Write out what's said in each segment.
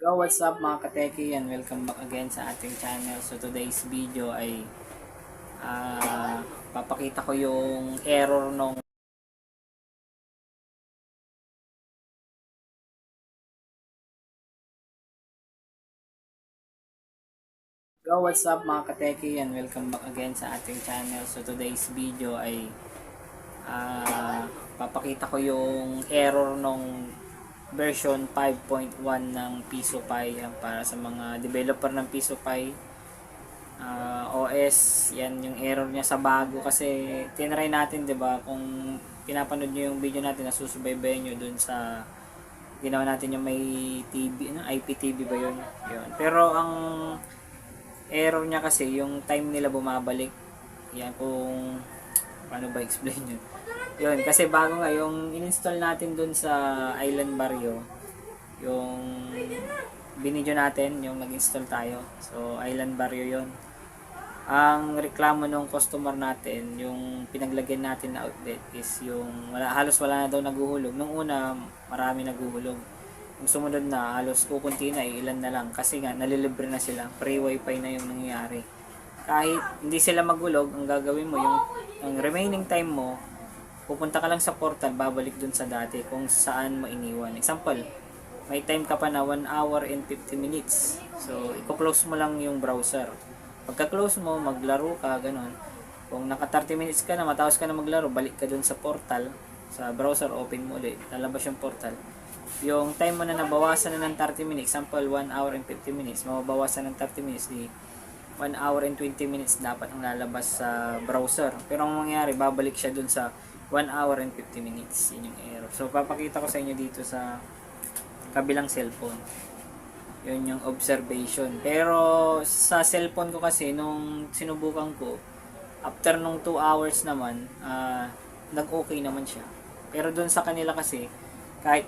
Yo, what's up mga kateki, and welcome back again sa ating channel. So today's video ay papakita ko yung error nung Yo, what's up mga kateki, and welcome back again sa ating channel. So today's video ay papakita ko yung error nung version 5.1 ng PisoPy. Yan, para sa mga developer ng PisoPy OS, yan yung error niya sa bago. Kasi tinry natin, 'di ba, kung pinapanood niyo yung video natin, nasusubaybayan niyo dun sa ginawa natin yung may TV, ano, IPTV ba yun? Yun. Pero ang error niya kasi yung time nila bumabalik. Yan, kung paano ba explain yun. Yun, kasi bago nga yung in-install natin dun sa Island Barrio, yung binidyo natin, yung nag-install tayo. So, Island Barrio yun. Ang reklamo ng customer natin, yung pinaglagyan natin na outlet is yung halos wala na daw naguhulog. Nung una, marami naguhulog. Yung sumunod na, halos kukunti na, ilan na lang. Kasi nga, nalilibre na sila. Free wifi na yung nangyayari. Kahit hindi sila magulog, ang gagawin mo, yung ang remaining time mo, pupunta ka lang sa portal, babalik dun sa dati kung saan mo iniwan. Example, may time ka pa na 1 hour and 50 minutes. So, i-close mo lang yung browser. Pagka-close mo, maglaro ka, ganun. Kung naka 30 minutes ka na, matapos ka na maglaro, balik ka dun sa portal, sa browser, open mo ulit, lalabas yung portal. Yung time mo na nabawasan na ng 30 minutes, example 1 hour and 50 minutes, mababawasan ng 30 minutes, di 1 hour and 20 minutes dapat ang lalabas sa browser. Pero ang mangyayari, babalik siya dun sa 1 hour and 50 minutes. Yun yung error. So, papakita ko sa inyo dito sa kabilang cellphone. Yun yung observation. Pero sa cellphone ko kasi, nung sinubukan ko, after nung 2 hours naman, nag-okay naman siya. Pero dun sa kanila kasi, kahit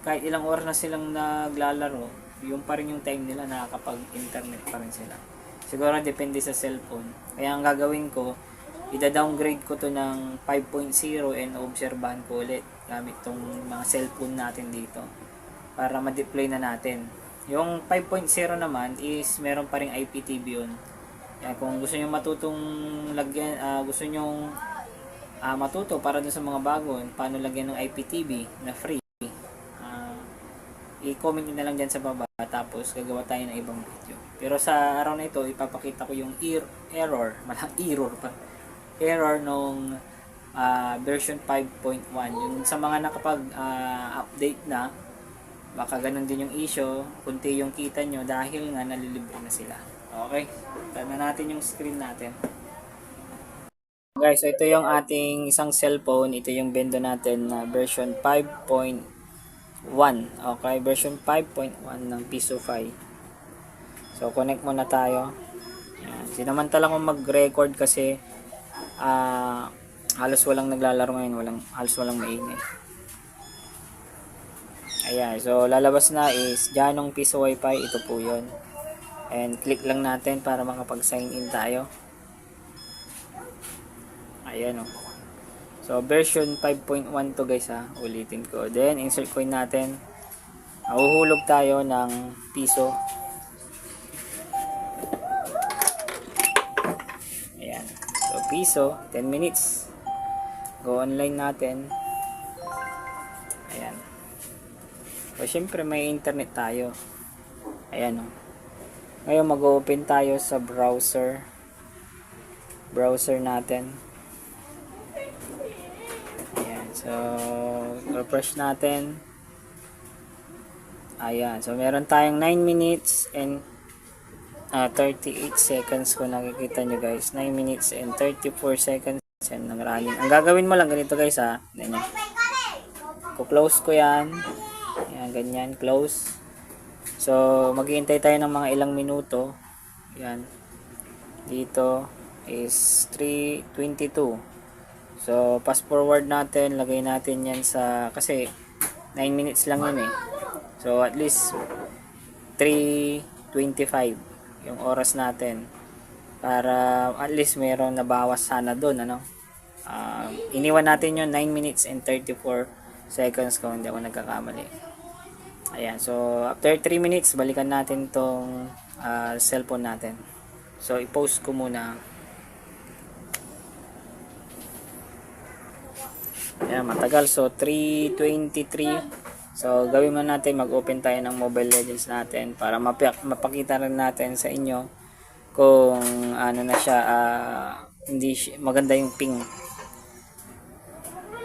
kahit ilang oras na silang naglalaro, yung pa rin yung time nila, nakakapag-internet pa rin sila. Siguro depende sa cellphone. Kaya ang gagawin ko, ida-downgrade ko to ng 5.0 and obserbahan ko ulit gamit tong mga cellphone natin dito para ma-deploy na natin. Yung 5.0 naman is meron pa ring IPTV yun. Yan, kung gusto niyo matutong lagyan, gusto niyo matuto para dun sa mga bago, paano lagyan ng IPTV na free, i-comment nyo na lang dyan sa baba, tapos gagawa tayo ng ibang video. Pero sa araw na ito, ipapakita ko yung error, malang error pa, error nung version 5.1. Yung sa mga nakapag-update na, baka ganun din yung issue, kunti yung kita nyo dahil nga nalilibre na sila. Okay, tada natin yung screen natin. Guys, so ito yung ating isang cellphone. Ito yung bendo natin na version 5.1. Okay, version 5.1 ng PisoPy. So, connect muna tayo. Yan. Sinamantala ko mag-record kasi halos walang naglalaro ngayon. Halos walang maingay. Ayan, so lalabas na is Janong Piso Wi-Fi. Ito po yun. And click lang natin para makapag-sign in tayo. Ayan o. So, version 5.1 to guys ha. Ulitin ko. Then, insert coin natin. Mahuhulog tayo ng piso. Ayan. So, piso. 10 minutes. Go online natin. Ayan. So, syempre may internet tayo. Ayan o. Ngayon, mag-open tayo sa browser. Browser natin. So, refresh natin. Ayan. So, meron tayong 9 minutes and 38 seconds kung nakikita nyo guys. 9 minutes and 34 seconds and ng running. Ang gagawin mo lang ganito guys ha. Ganyan. Close ko yan. Ayan, ganyan. Close. So, maghihintay tayo ng mga ilang minuto. Ayan. Dito is 3:22. So, fast forward natin, lagay natin yan sa, kasi 9 minutes lang yun eh. So, at least 3:25 yung oras natin. Para at least meron nabawas sana doon, ano. Iniwan natin yun 9 minutes and 34 seconds kung hindi ako nagkakamali. Ayan, so after 3 minutes, balikan natin tong cellphone natin. So i-post ko muna. Ayan, matagal. So 3:23. So gawin mo natin, mag-open tayo ng Mobile Legends natin para mapakita rin natin sa inyo kung ano na siya, hindi maganda yung ping.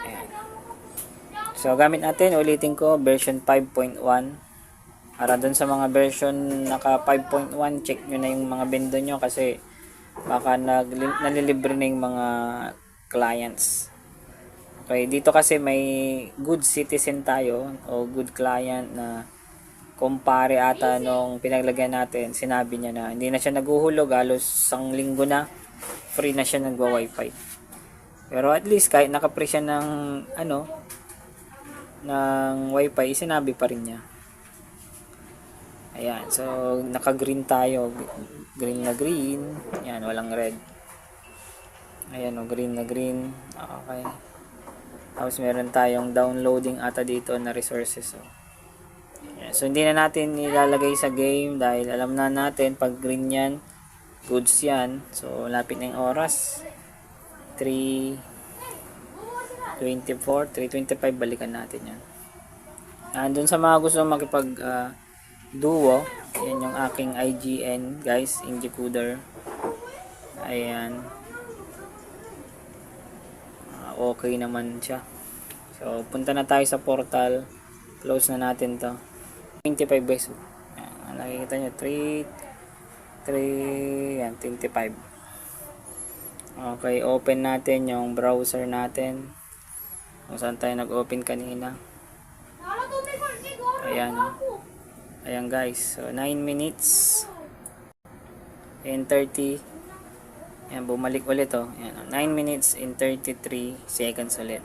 Ayan. So gamit natin, ulitin ko, version 5.1. Para dun sa mga version naka 5.1, check nyo na yung mga bendo nyo kasi baka nalilibre na yung mga clients. Okay, dito kasi may good citizen tayo o good client na kumpare ata nung pinaglagyan natin, sinabi niya na hindi na siya naguhulog, halos isang linggo na free na siya nagwa-wifi. Pero at least kahit naka-free siya ng ng wifi, sinabi pa rin niya. Ayan, so naka-green tayo. Green na green. Ayan, walang red. Ayan, green na green. Okay. Tapos meron tayong downloading ata dito na resources. Ayan, so hindi na natin ilalagay sa game dahil alam na natin pag green yan, goods yan. So lapit na yung oras. 3:24, 3:25, balikan natin yan. Andun sa mga gusto makipag duo, yan yung aking IGN guys, Injikuder. Ayan, okay naman siya. So punta na tayo sa portal, close na natin to. 25 guys. Ayan, nakikita nyo 3 yan, 25. Okay, open natin yung browser natin kung saan tayo nag-open kanina. Ayan. Ayan guys, so 9 minutes and 30. Ayan, bumalik ulit oh. Ayan, 9 minutes and 33 seconds ulit.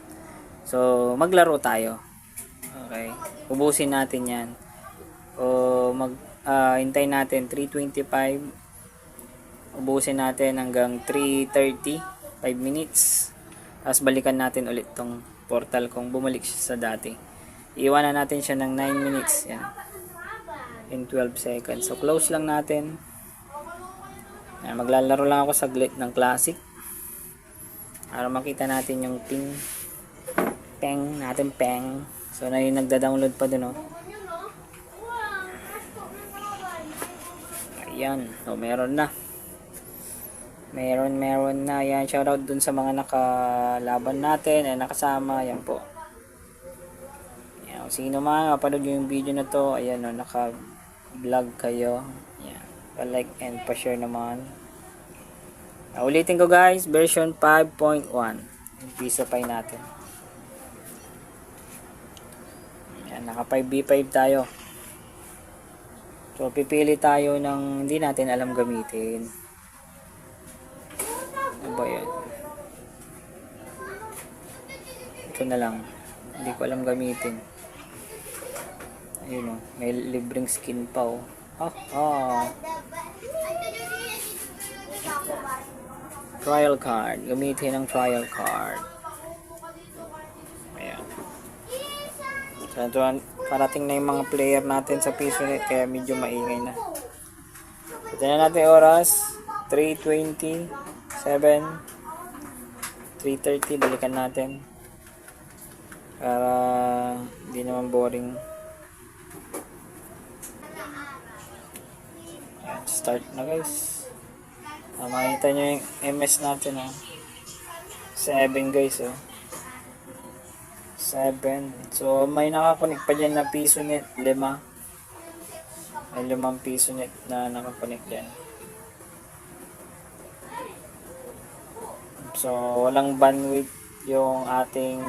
So maglaro tayo. Okay, ubusin natin yan. O hintay natin 3:25. Ubusin natin hanggang 3:30, 5 minutes. Tapos balikan natin ulit tong portal kung bumalik siya sa dati. Iwanan natin siya ng 9 minutes. Yan. In 12 seconds. So close lang natin. Ayan, maglalaro lang ako saglit ng classic. Para makita natin yung ping. Peng natin, peng. So na yung nagda-download pa dun oh. Ayan. So meron na. Meron na. Yan, shoutout dun sa mga nakalaban natin ay nakasama. Yan po. Yan, sino man mapanood yung video na to, ayan o, naka-vlog kayo. Yan, pa-like and pa-share naman. Ulitin ko guys, version 5.1. Umpisa pa natin. Yan, naka 5v5 tayo. So, pipili tayo ng hindi natin alam gamitin. Ano ba yan? Ito na lang. Hindi ko alam gamitin. Ayun o. May libreng skin pa o. Trial card. Gamitin ang trial card. Ayan. So, parating na yung mga player natin sa PisoNet kaya medyo maingay na. Ito na natin oras. 3:27. 3:30. Balikan natin. Para hindi naman boring. Ayan, start na guys. Makikita nyo yung MS natin oh. 7 guys oh. 7. So may nakakonek pa dyan na PisoNet 5. May 5 PisoNet na nakakonek dyan. So walang bandwidth yung ating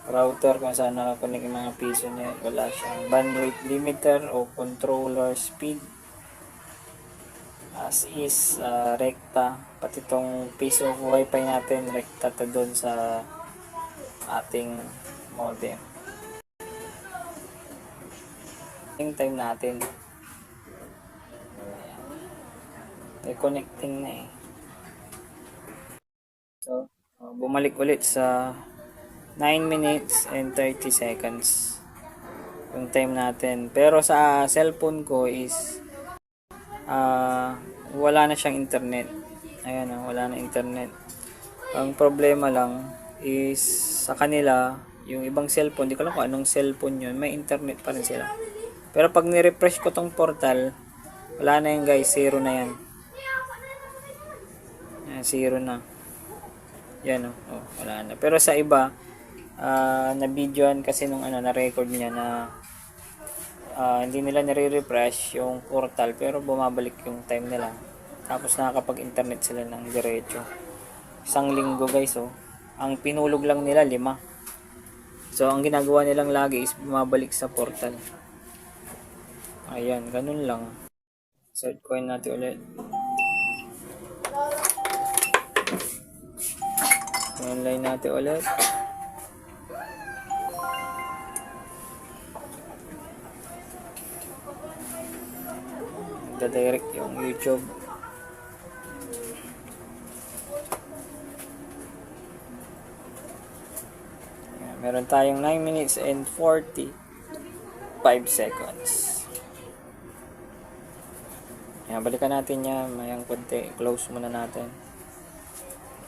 router kung saan nakakonek yung mga PisoNet. Wala siyang bandwidth limiter o controller speed. As is rekta, pati itong piece of wifi natin rekta to doon sa ating modem. Yung time natin connecting na eh. So bumalik ulit sa 9 minutes and 30 seconds. yung time natin. Pero sa cellphone ko is wala na siyang internet. Ayan, wala na internet. Ang problema lang is sa kanila, yung ibang cellphone, di ko alam kung anong cellphone yun, may internet pa rin sila. Pero pag ni-refresh ko tong portal, wala na yan guys, zero na yan. Ayan, zero na. Yan wala na. Pero sa iba, na-videoan kasi nung na-record niya na hindi nila nire-refresh yung portal pero bumabalik yung time nila. Tapos nakakapag-internet sila ng diretso. Isang linggo guys Ang pinulog lang nila 5. So ang ginagawa nilang lagi is bumabalik sa portal. Ayan, ganun lang. Search coin natin ulit. Online natin ulit. Direct yung YouTube. Ayan, meron tayong 9 minutes and 45 seconds. Ayan, balikan natin yan. Mayang konti. Close muna natin.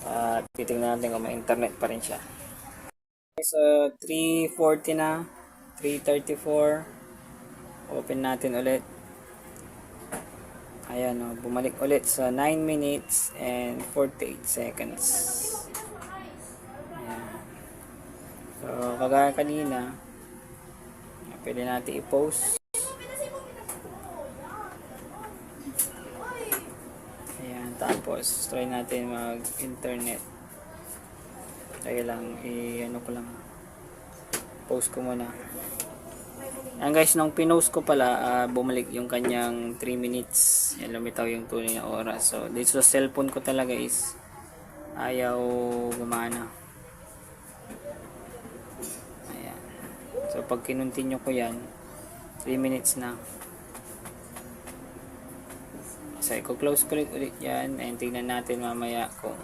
At titignan natin kung may internet pa rin siya. So 3:40 na. 3:34. Open natin ulit. Ayan bumalik ulit sa 9 minutes and 48 seconds. Ayan. So kagaya kanina, pwede natin i-post. Ayan, tapos try natin mag-internet. Kaya lang ko lang. Post ko muna. Ayan guys, nung pinost ko pala, bumalik yung kanyang 3 minutes. Yan, lumitaw yung tunay na oras. So, dito sa cellphone ko talaga is ayaw gumana. Ayan. So, pag kinontinue ko yan, 3 minutes na. So, i-close ko ulit yan. And tingnan natin mamaya kung